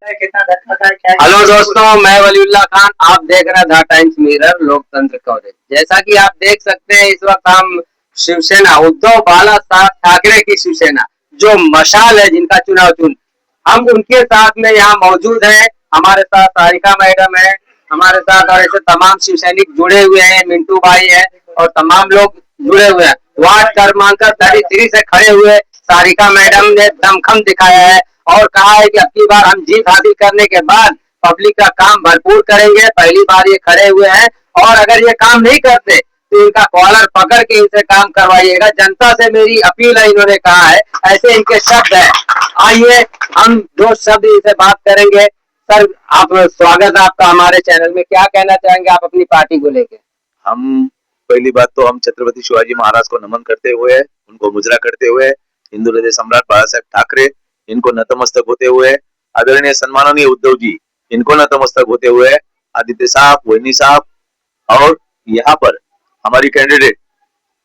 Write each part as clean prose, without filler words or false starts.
Hello दोस्तों, मैं वलीउल्लाह खान। आप देख रहे हैं द टाइम्स मिरर लोकतंत्र कवरेज। जैसा कि आप देख सकते हैं, इस वक्त हम शिवसेना उद्धव बाला साहब ठाकरे की शिवसेना जो मशाल है, जिनका चुनाव चुन, हम उनके साथ में यहाँ मौजूद हैं। हमारे साथ सारिका मैडम है, हमारे साथ और ऐसे तमाम शिव सैनिक जुड़े हुए हैं, मिंटू भाई है और तमाम लोग जुड़े हुए हैं। वार्ड क्रमांक 33 से खड़े हुए सारिका मैडम ने दमखम दिखाया है और कहा है कि अब की बार हम जीत हासिल करने के बाद पब्लिक का काम भरपूर करेंगे। पहली बार ये खड़े हुए हैं और अगर ये काम नहीं करते तो इनका कॉलर पकड़ के इनसे काम करवाइएगा। जनता से मेरी अपील है, इन्होंने कहा है, ऐसे इनके शब्द है। आइए हम दो शब्द इनसे बात करेंगे। सर, आप स्वागत है आपका हमारे चैनल में। क्या कहना चाहेंगे आप अपनी पार्टी को लेकर? हम पहली बात तो हम छत्रपति शिवाजी महाराज को नमन करते हुए, उनको मुजरा करते हुए, हिंदू हृदय सम्राट बाला साहेब ठाकरे इनको नतमस्तक होते हुए, आदरणीय सम्माननीय उद्धव जी इनको नतमस्तक होते हुए, आदित्य साहब, वैनी साहब और यहाँ पर हमारी कैंडिडेट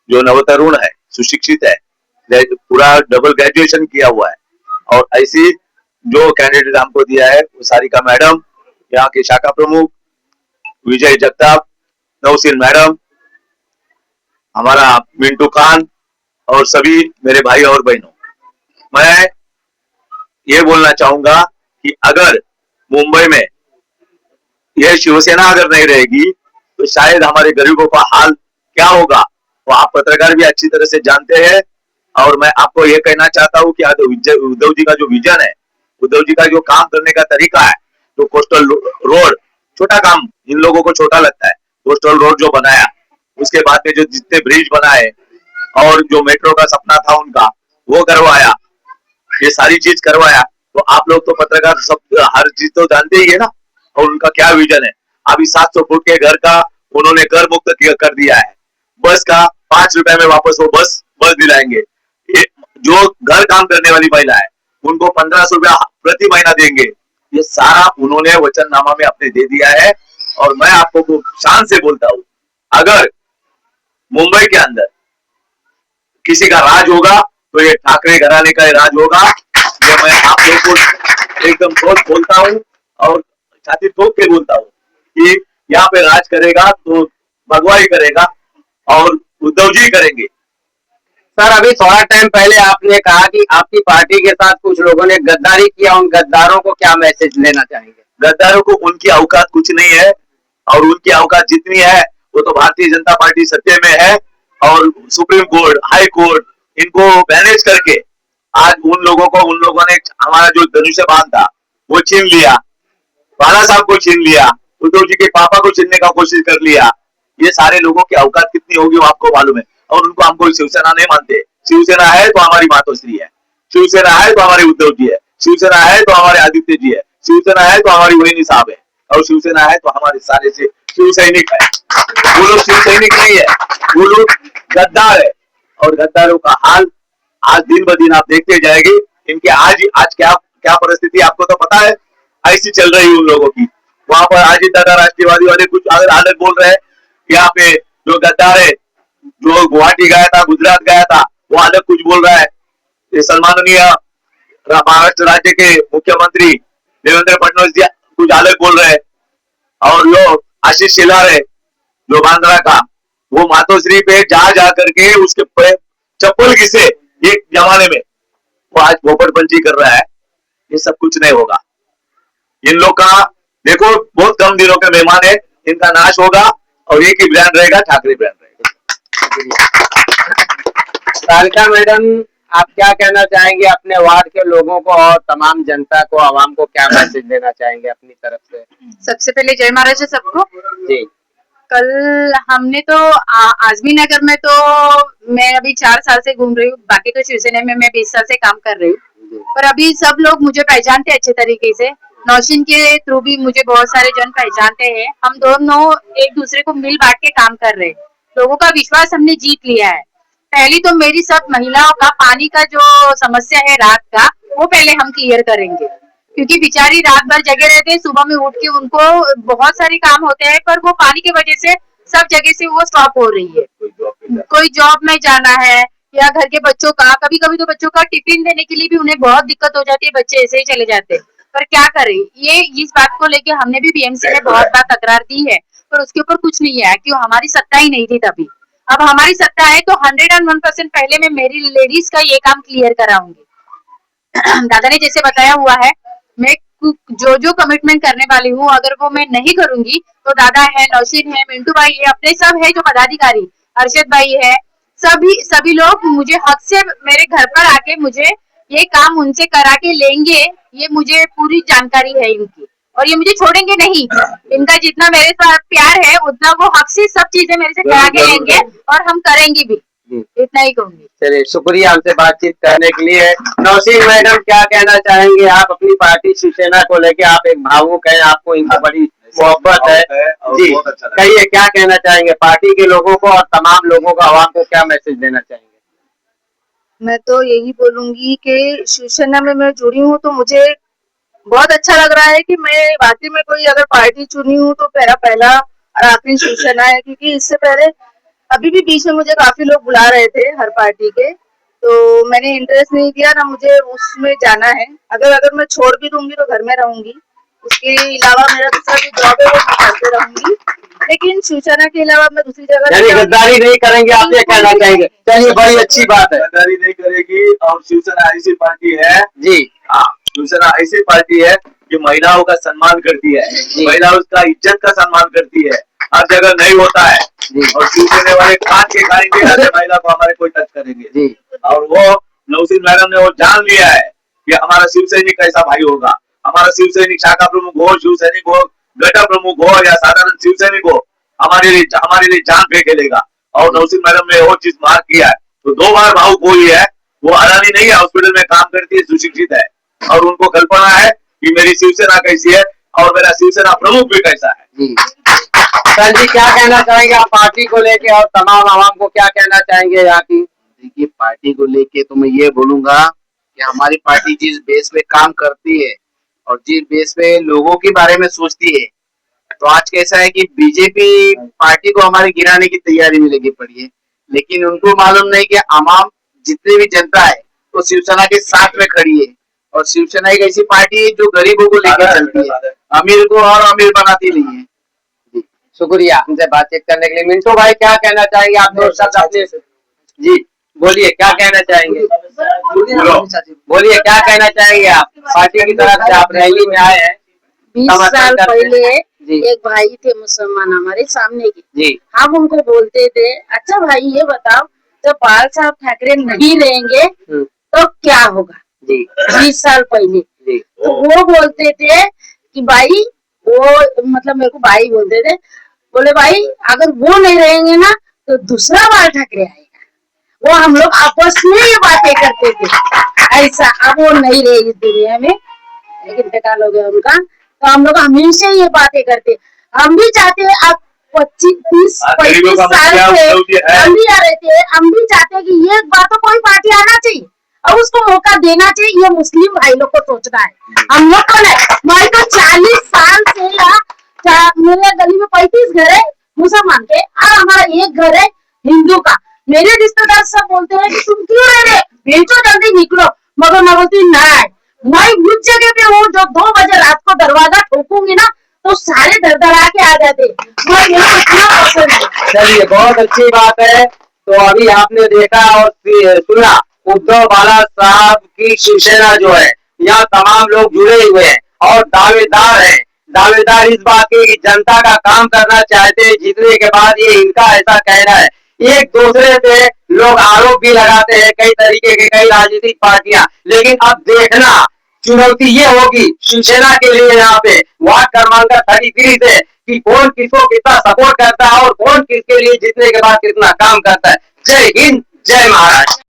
जो नवतरुण है, सुशिक्षित है, पूरा डबल ग्रेजुएशन किया हुआ है और ऐसी जो कैंडिडेट हमको दिया है वो सारिका मैडम, यहाँ के शाखा प्रमुख विजय जगताप, नौसीन मैडम, हमारा मिंटू खान और सभी मेरे भाई और बहनों, मैं ये बोलना चाहूंगा कि अगर मुंबई में यह शिवसेना अगर नहीं रहेगी तो शायद हमारे गरीबों का हाल क्या होगा वो आप पत्रकार भी अच्छी तरह से जानते हैं। और मैं आपको ये कहना चाहता हूँ कि उद्धव जी का जो विजन है, उद्धव जी का जो काम करने का तरीका है, जो कोस्टल रोड, छोटा काम इन लोगों को छोटा लगता है, कोस्टल रोड जो बनाया, उसके बाद में जो जितने ब्रिज बनाए और जो मेट्रो का सपना था उनका वो करवाया, ये सारी चीज करवाया। तो आप लोग तो पत्रकार सब हर चीज तो जानते ही है ना। और उनका क्या विजन है, अभी 700 फुट के घर का उन्होंने कर मुक्त कर दिया है। बस का 5 रुपए में वापस वो बस दिलाएंगे। ये जो घर काम करने वाली महिला है उनको 1500 रुपया प्रति महीना देंगे। ये सारा उन्होंने वचननामा में अपने दे दिया है। और मैं आपको शान से बोलता हूँ, अगर मुंबई के अंदर किसी का राज होगा तो ये ठाकरे घराने का राज होगा। ये मैं आप लोगों को एकदम ठोस बोलता हूँ और छाती ठोक के बोलता हूँ कि यहाँ पे राज करेगा तो भगवा ही करेगा और उद्धव जी करेंगे। सर, अभी थोड़ा टाइम पहले आपने कहा कि आपकी पार्टी के साथ कुछ लोगों ने गद्दारी किया। उन गद्दारों को क्या मैसेज लेना चाहेंगे? गद्दारों को उनकी औकात कुछ नहीं है और उनकी औकात जितनी है वो तो भारतीय जनता पार्टी सत्य में है और सुप्रीम कोर्ट, हाई कोर्ट इनको मैनेज करके आज उन लोगों ने हमारा जो धनुष्य बांध था वो छीन लिया, बाला साहब को छीन लिया, उद्धव जी के पापा को छीनने का कोशिश कर लिया। ये सारे लोगों की औकात कितनी होगी वो आपको मालूम है। और उनको हम कोई शिवसेना नहीं मानते। शिवसेना है तो हमारी मातोश्री है, शिवसेना है तो हमारे उद्धव जी है, शिवसेना है तो हमारे आदित्य जी है, शिवसेना है तो हमारी वैनी साहब है और शिवसेना है तो हमारे सारे से शिव सैनिक है। वो लोग शिव सैनिक नहीं है, वो लोग गद्दार है। और गद्दारों का हाल आज दिन ब दिन आप देखते जाएंगे। इनके आज क्या क्या परिस्थिति आपको तो पता है, ऐसी चल रही है उन लोगों की। वहां पर अजीत दादा राष्ट्रवादी वाले कुछ अगर अलग बोल रहे हैं, यहाँ पे जो गद्दार है जो गुवाहाटी गया था, गुजरात गया था, वो अलग कुछ बोल रहा है। ये सम्माननीय महाराष्ट्र राज्य के मुख्यमंत्री देवेंद्र फडणवीस जी कुछ अलग बोल रहे हैं। और जो आशीष शेलार है जो बांद्रा का, वो मातोश्री पे जा करके उसके चप्पल घिसे एक जमाने में, वो आज भोपड़पंची कर रहा है। ये सब कुछ नहीं होगा। इन लोग का देखो बहुत कम दिनों के मेहमान है, इनका नाश होगा और एक ही ब्रांड रहेगा, ठाकरे ब्रांड रहेगा। सारिका मैडम, आप क्या कहना चाहेंगे अपने वार्ड के लोगों को और तमाम जनता को, आवाम को क्या मैसेज देना चाहेंगे अपनी तरफ से? सबसे पहले जय महाराज सबको जी। कल हमने तो आजमी नगर में तो मैं अभी 4 साल से घूम रही हूँ, बाकी तो शिवसेना में मैं 20 साल से काम कर रही हूँ। पर अभी सब लोग मुझे पहचानते अच्छे तरीके से, नौशीन के थ्रू भी मुझे बहुत सारे जन पहचानते हैं। हम दोनों एक दूसरे को मिल बांट के काम कर रहे हैं। लोगों का विश्वास हमने जीत लिया है। पहली तो मेरी सब महिलाओं का पानी का जो समस्या है रात का, वो पहले हम क्लियर करेंगे, क्योंकि बेचारी रात भर जगे रहते हैं। सुबह में उठ के उनको बहुत सारे काम होते हैं, पर वो पानी की वजह से सब जगह से वो स्टॉप हो रही है। कोई जॉब में जाना है या घर के बच्चों का, कभी कभी तो बच्चों का टिफिन देने के लिए भी उन्हें बहुत दिक्कत हो जाती है, बच्चे ऐसे ही चले जाते हैं। पर क्या करें, ये इस बात को लेके हमने भी बीएमसी में बहुत बार तकरार दी है, पर उसके ऊपर कुछ नहीं है, क्यों हमारी सत्ता ही नहीं थी तभी। अब हमारी सत्ता है तो 101% पहले मैं मेरी लेडीज का ये काम क्लियर कराऊंगी। दादा ने जैसे बताया हुआ है, मैं जो जो कमिटमेंट करने वाली हूँ, अगर वो मैं नहीं करूंगी तो दादा है, नौशीन है, मिंटू भाई है, अपने सब है जो पदाधिकारी, अरशद भाई है, सभी लोग मुझे हक से मेरे घर पर आके मुझे ये काम उनसे करा के लेंगे, ये मुझे पूरी जानकारी है इनकी, और ये मुझे छोड़ेंगे नहीं। इनका जितना मेरे साथ प्यार है उतना वो हक से सब चीजें मेरे से करा के लेंगे और हम करेंगे भी। इतना ही कहूंगी। चलिए, शुक्रिया हमसे बातचीत करने के लिए। नौशीन मैडम, क्या कहना चाहेंगे आप अपनी पार्टी शिवसेना को लेके? आप एक भावुक हैं, आपको इनसे बड़ी मोहब्बत है जी, कहिए क्या कहना चाहेंगे पार्टी के लोगों को और तमाम लोगों को, आवाम को क्या मैसेज देना चाहेंगे? मैं तो यही बोलूंगी कि शिवसेना में मैं जुड़ी हूँ तो मुझे बहुत अच्छा लग रहा है कि मैं वाकई में कोई अगर पार्टी चुनी हूँ तो मेरा पहला और आखिरी शिवसेना है, क्योंकि इससे पहले अभी भी बीच में मुझे काफी लोग बुला रहे थे हर पार्टी के, तो मैंने इंटरेस्ट नहीं दिया, ना मुझे उसमें जाना है। अगर मैं छोड़ भी दूंगी तो घर में रहूंगी, उसके अलावा मेरा दूसरा जो जॉब है वो मैं करते रहूंगी, लेकिन शिवसेना के अलावा मैं दूसरी जगह गद्दारी नहीं करेंगे, आप ये कहना चाहेंगे? चलिए, बड़ी अच्छी बात है। गद्दारी नहीं करेगी, और शिवसेना ऐसी पार्टी है जी, शिवसेना ऐसी पार्टी है कि महिलाओं का सम्मान करती है, महिलाओं का इज्जत का सम्मान करती है, हर जगह नहीं होता है। और शिवसेना वाले कान के खाएंगे, हर महिला को हमारे कोई टच करेंगे। और वो नौशीन मैडम ने वो जान लिया है कि हमारा शिव सैनिक कैसा भाई होगा, हमारा शिव सैनिक शाखा प्रमुख हो, शिव सैनिक हो, गटा प्रमुख हो या साधारण शिव सैनिक हो, हमारे लिए जान पे खेलेगा। और नौशीन मैडम ने वो चीज मार्क किया है, तो 2 बार भावुक हुई है। वो अडानी नहीं है, हॉस्पिटल में काम करती है, सुशिक्षित है, और उनको कल्पना है कि मेरी शिवसेना कैसी है और मेरा शिवसेना प्रमुख भी कैसा है। सर जी, क्या कहना चाहेंगे आप पार्टी को लेके और तमाम आवाम को क्या कहना चाहेंगे यहाँ की? देखिए, पार्टी को लेके तो मैं ये बोलूंगा कि हमारी पार्टी जिस बेस पे काम करती है और जिस बेस पे लोगों के बारे में सोचती है, तो आज कैसा है कि बीजेपी पार्टी को हमारे गिराने की तैयारी में लगी पड़ी है, लेकिन उनको मालूम नहीं कि आवाम जितनी भी जनता है तो शिवसेना के साथ में खड़ी है, और शिवसेना एक ऐसी पार्टी है जो गरीबों को लेकर चलती है, अमीर को और अमीर बनाती नहीं है। शुक्रिया हमसे बातचीत करने के लिए। मिंटू भाई, क्या कहना चाहेंगे आप? 2 शब्द अपने जी बोलिए, क्या कहना चाहेंगे? बोलिए, क्या कहना चाहेंगे आप? पार्टी की तरफ से आप रैली में आए हैं। 20 साल पहले एक भाई थे मुसलमान हमारे सामने के जी, हम उनको बोलते थे, अच्छा भाई ये बताओ, जब बाल साहब ठाकरे नहीं रहेंगे तो क्या होगा? जी, 20 साल पहले जी, तो वो बोलते थे कि भाई, वो मतलब मेरे को भाई बोलते थे, बोले भाई अगर वो नहीं रहेंगे ना तो दूसरा बाल ठाकरे आएगा। वो हम लोग आपस में ये बातें करते थे ऐसा। अब वो नहीं रहे इस दुनिया में, लेकिन इंतकाल हो गया उनका, तो हम लोग हमेशा ये बातें करते। हम भी चाहते हैं अब 25-30-35 साल से हम भी आ रहे थे, हम भी चाहते हैं कि ये बार तो कोई पार्टी आना चाहिए और उसको मौका देना चाहिए। ये मुस्लिम भाई लोग को सोचना है, हम लोग को नहीं। मैं तो 40 साल से मेरे गली में 35 घर है मुसलमान के और हमारा एक घर है हिंदू का। मेरे रिश्तेदार सब बोलते हैं कि तुम क्यों रह रहे, भेजो जल्दी निकलो, मगर मैं बोलती नहीं, मैं उस जगह पे हूँ जो 2 बजे रात को दरवाजा ठोकूंगी ना तो सारे दरदरा के आ जाते। चलिए, बहुत अच्छी बात है। तो अभी आपने देखा और सुना उद्धव बाला साहब की शिवसेना जो है, यहाँ तमाम लोग जुड़े हुए हैं और दावेदार हैं। दावेदार इस बात की कि जनता का काम करना चाहते हैं, जीतने के बाद ये इनका ऐसा कहना है। एक दूसरे पे लोग आरोप भी लगाते हैं, कई तरीके के, कई राजनीतिक पार्टियां, लेकिन अब देखना चुनौती ये होगी शिवसेना के लिए यहाँ पे वार्ड क्रमांक 33 से कि कौन किसको कितना सपोर्ट करता है और कौन किसके लिए जीतने के बाद कितना काम करता है। जय हिंद, जय महाराष्ट्र।